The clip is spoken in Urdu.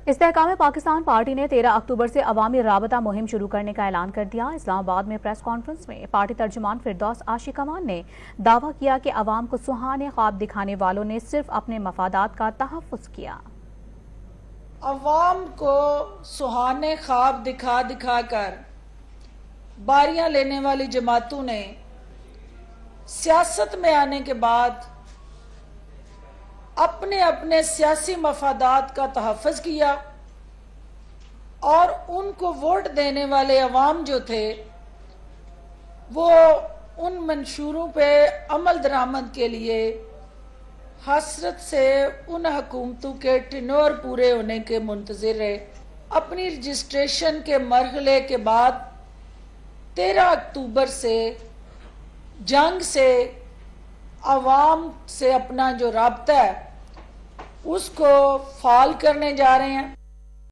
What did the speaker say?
استحکام پاکستان پارٹی نے 13 اکتوبر سے عوامی رابطہ مہم شروع کرنے کا اعلان کر دیا۔ اسلام آباد میں پریس کانفرنس میں پارٹی ترجمان فردوس عاشق امان نے دعویٰ کیا کہ عوام کو سہانے خواب دکھانے والوں نے صرف اپنے مفادات کا تحفظ کیا۔ عوام کو سہانے خواب دکھا دکھا کر باریاں لینے والی جماعتوں نے سیاست میں آنے کے بعد اپنے اپنے سیاسی مفادات کا تحفظ کیا اور ان کو ووٹ دینے والے عوام جو تھے وہ ان منشوروں پہ عمل درآمد کے لیے حسرت سے ان حکومتوں کے ٹینور پورے ہونے کے منتظر رہے۔ اپنی رجسٹریشن کے مرحلے کے بعد 13 اکتوبر سے جنگ سے عوام سے اپنا جو رابطہ ہے اس کو فعال کرنے جا رہے ہیں۔